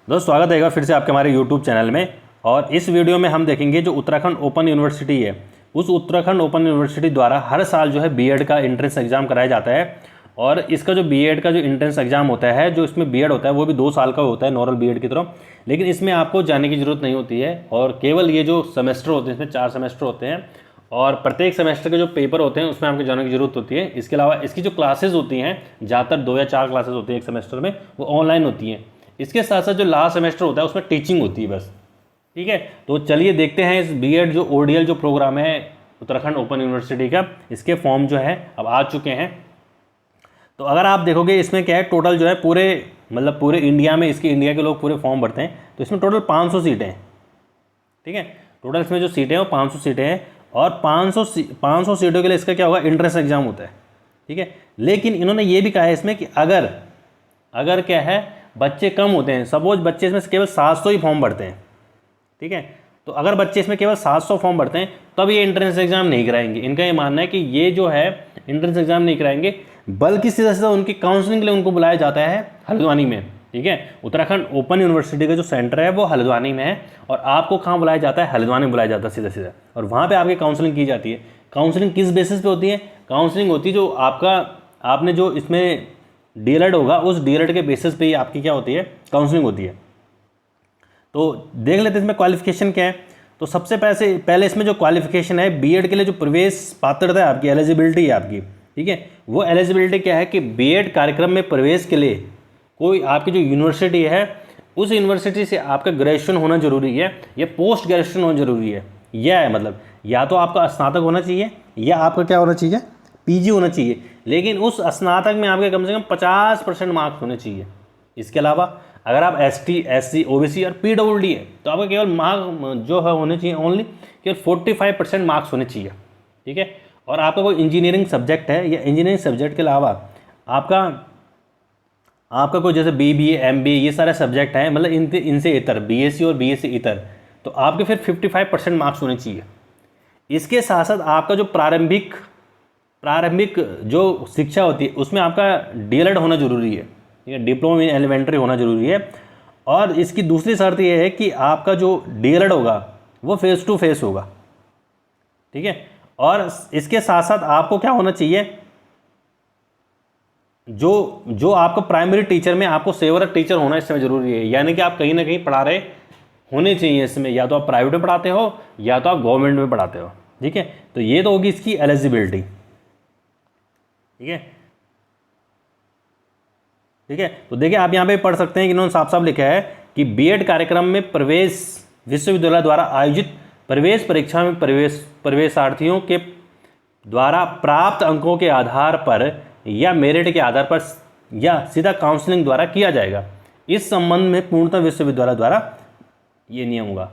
दोस्तों स्वागत है एक बार फिर से आपके हमारे YouTube चैनल में। और इस वीडियो में हम देखेंगे जो उत्तराखंड ओपन यूनिवर्सिटी है, उस उत्तराखंड ओपन यूनिवर्सिटी द्वारा हर साल जो है बीएड का एंट्रेंस एग्जाम कराया जाता है। और इसका जो बीएड का जो एंट्रेंस एग्जाम होता है, जो इसमें बीएड होता है वो भी 2 साल का होता है नॉर्मल बीएड की तरह, लेकिन इसमें आपको जाने की ज़रूरत नहीं होती है। और केवल ये जो सेमेस्टर होते हैं, इसमें 4 सेमेस्टर होते हैं और प्रत्येक सेमेस्टर के जो पेपर होते हैं उसमें आपको जाने की ज़रूरत होती है। इसके अलावा इसकी जो क्लासेस होती हैं, ज़्यादातर 2 या 4 क्लासेस होती हैं एक सेमेस्टर में, वो ऑनलाइन होती हैं। इसके साथ साथ जो लास्ट सेमेस्टर होता है उसमें टीचिंग होती है बस। ठीक है, तो चलिए देखते हैं इस बीएड जो ओडीएल जो प्रोग्राम है उत्तराखंड ओपन यूनिवर्सिटी का, इसके फॉर्म जो है अब आ चुके हैं। तो अगर आप देखोगे इसमें क्या है, टोटल जो है पूरे इंडिया में, इसके इंडिया के लोग पूरे फॉर्म भरते हैं, तो इसमें टोटल 500 सीटें हैं। ठीक है, टोटल इसमें जो सीटें हैं वो 500 सीटें हैं और 500 सीटों के लिए इसका क्या होगा, एंट्रेंस एग्जाम होता है। ठीक है, लेकिन इन्होंने ये भी कहा है इसमें कि अगर क्या है, बच्चे कम होते हैं, सपोज बच्चे इसमें केवल 700 ही फॉर्म भरते हैं। ठीक है, तो अगर बच्चे इसमें केवल 700 फॉर्म भरते हैं तब ये एंट्रेंस एग्जाम नहीं कराएंगे। इनका ये मानना है कि ये जो है एंट्रेंस एग्जाम नहीं कराएंगे, बल्कि सीधा सीधा उनकी काउंसलिंग के लिए उनको बुलाया जाता है हल्द्वानी में। ठीक है, उत्तराखंड ओपन यूनिवर्सिटी का जो सेंटर है वो हल्द्वानी में है और आपको कहाँ बुलाया जाता है, हल्द्वानी बुलाया जाता है सीधा सीधा, और वहाँ पर आपकी काउंसलिंग की जाती है। काउंसलिंग किस बेसिस पे होती है? काउंसलिंग होती है जो आपने जो इसमें डीएलएड होगा, उस डीएलएड के बेसिस पे ही आपकी क्या होती है, काउंसलिंग होती है। तो देख लेते हैं इसमें क्वालिफिकेशन क्या है। तो सबसे पहले इसमें जो क्वालिफिकेशन है बीएड के लिए, जो प्रवेश पात्रता है आपकी, एलिजिबिलिटी है आपकी। ठीक है, वो एलिजिबिलिटी क्या है कि बीएड कार्यक्रम में प्रवेश के लिए कोई आपकी जो यूनिवर्सिटी है, उस यूनिवर्सिटी से आपका ग्रेजुएशन होना जरूरी है या पोस्ट ग्रेजुएशन होना जरूरी है। यह है मतलब, या तो आपका स्नातक होना चाहिए या आपका क्या होना चाहिए, पीजी होना चाहिए, लेकिन उस स्नातक में आपके कम से कम 50% मार्क्स होने चाहिए। इसके अलावा अगर आप एसटी, एससी, ओबीसी और पीडब्ल्यूडी है तो आपका केवल मार्क जो है होने चाहिए, ओनली केवल 45% मार्क्स होने चाहिए। ठीक है, और आपका कोई इंजीनियरिंग सब्जेक्ट है या इंजीनियरिंग सब्जेक्ट के अलावा आपका कोई जैसे बीबीए, एमबीए, ये सारे सब्जेक्ट हैं, मतलब इनसे इतर, बीएससी और बीएससी इतर, तो आपके फिर 55% मार्क्स होने चाहिए। इसके साथ साथ आपका जो प्रारंभिक जो शिक्षा होती है उसमें आपका डीएलएड होना जरूरी है। ठीक है, डिप्लोमा इन एलिमेंट्री होना जरूरी है। और इसकी दूसरी शर्त यह है कि आपका जो डीएलएड होगा वो फेस टू फेस होगा। ठीक है, और इसके साथ साथ आपको क्या होना चाहिए, जो आपको प्राइमरी टीचर में आपको सेवरत टीचर होना इसमें जरूरी है, यानी कि आप कहीं ना कहीं पढ़ा रहे होने चाहिए इसमें, या तो आप प्राइवेट में पढ़ाते हो या तो आप गवर्नमेंट में पढ़ाते हो। ठीक है, तो ये तो होगी इसकी एलिजिबिलिटी। ठीक है, तो देखिए आप यहाँ पे पढ़ सकते हैं कि इन्होंने साफ साफ लिखा है कि बीएड कार्यक्रम में प्रवेश विश्वविद्यालय द्वारा आयोजित प्रवेश परीक्षा में प्रवेशार्थियों के द्वारा प्राप्त अंकों के आधार पर या मेरिट के आधार पर या सीधा काउंसलिंग द्वारा किया जाएगा। इस संबंध में पूर्णतः विश्वविद्यालय द्वारा ये नियम होगा।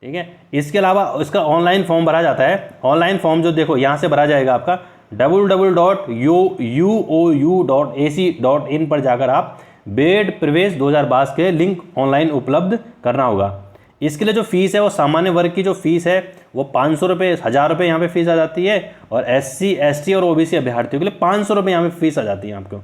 ठीक है, इसके अलावा इसका ऑनलाइन फॉर्म भरा जाता है। ऑनलाइन फॉर्म जो देखो यहाँ से भरा जाएगा आपका www.uou.ac.in पर जाकर आप बीएड प्रवेश 2022 के लिंक ऑनलाइन उपलब्ध करना होगा। इसके लिए जो फीस है वो सामान्य वर्ग की जो फीस है वो 500 रुपये, 1000 रुपये यहाँ पे फीस आ जाती है, और एससी, एसटी और ओबीसी अभ्यर्थियों के लिए 500 रुपये यहाँ पे फीस आ जाती है आपको।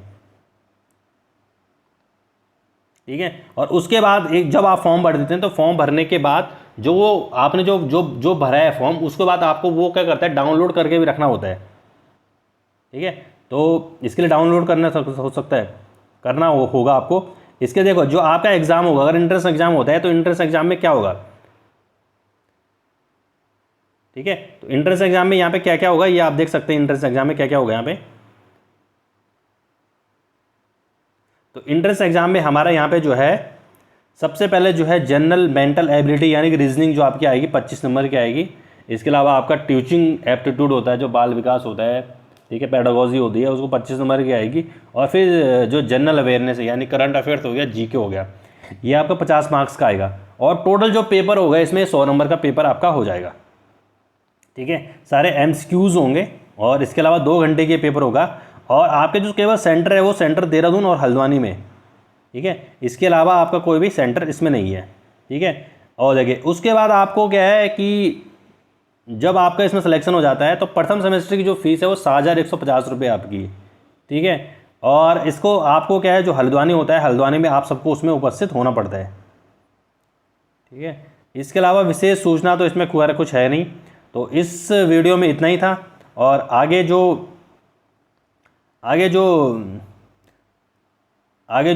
ठीक है, और उसके बाद जब आप फॉर्म भर देते हैं तो फॉर्म भरने के बाद जो वो आपने जो भरा है फॉर्म, उसके बाद आपको वो क्या करता है, डाउनलोड करके भी रखना होता है। ठीक है, तो इसके लिए डाउनलोड करना होगा आपको। इसके देखो जो आपका एग्जाम होगा, अगर एंट्रेंस एग्जाम होता है तो एंट्रेंस एग्जाम में क्या होगा। ठीक है, तो एंट्रेंस एग्जाम में यहाँ पे क्या क्या होगा ये आप देख सकते हैं। एंट्रेंस एग्जाम में क्या क्या होगा यहाँ पे, तो एंट्रेंस एग्जाम में हमारा यहाँ पे जो है सबसे पहले जो है जनरल मेंटल एबिलिटी यानी कि रीजनिंग जो आपकी आएगी 25 नंबर की आएगी। इसके अलावा आपका टीचिंग एप्टीट्यूड होता है, जो बाल विकास होता है, ठीक है, पेडागोजी होती है, उसको 25 नंबर की आएगी। और फिर जो जनरल अवेयरनेस है यानी करंट अफेयर्स हो गया, जीके हो गया, ये आपका 50 मार्क्स का आएगा। और टोटल जो पेपर होगा इसमें 100 नंबर का पेपर आपका हो जाएगा। ठीक है, सारे एमसीक्यूज होंगे और इसके अलावा 2 घंटे के पेपर होगा। और आपके जो केवल सेंटर है वो सेंटर देहरादून और हल्द्वानी में। ठीक है, इसके अलावा आपका कोई भी सेंटर इसमें नहीं है। ठीक है, और देखिए उसके बाद आपको क्या है कि जब आपका इसमें सिलेक्शन हो जाता है तो प्रथम सेमेस्टर की जो फीस है वो 7150 रुपये आपकी। ठीक है, और इसको आपको क्या है, जो हल्द्वानी होता है, हल्द्वानी में आप सबको उसमें उपस्थित होना पड़ता है। ठीक है, इसके अलावा विशेष सूचना तो इसमें कुछ है नहीं। तो इस वीडियो में इतना ही था। और आगे जो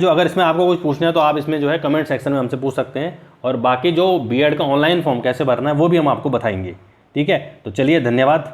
अगर इसमें आपको कुछ पूछना है तो आप इसमें जो है कमेंट सेक्शन में हमसे पूछ सकते हैं। और बाकी जो बीएड का ऑनलाइन फॉर्म कैसे भरना है वो भी हम आपको बताएंगे। ठीक है, तो चलिए, धन्यवाद।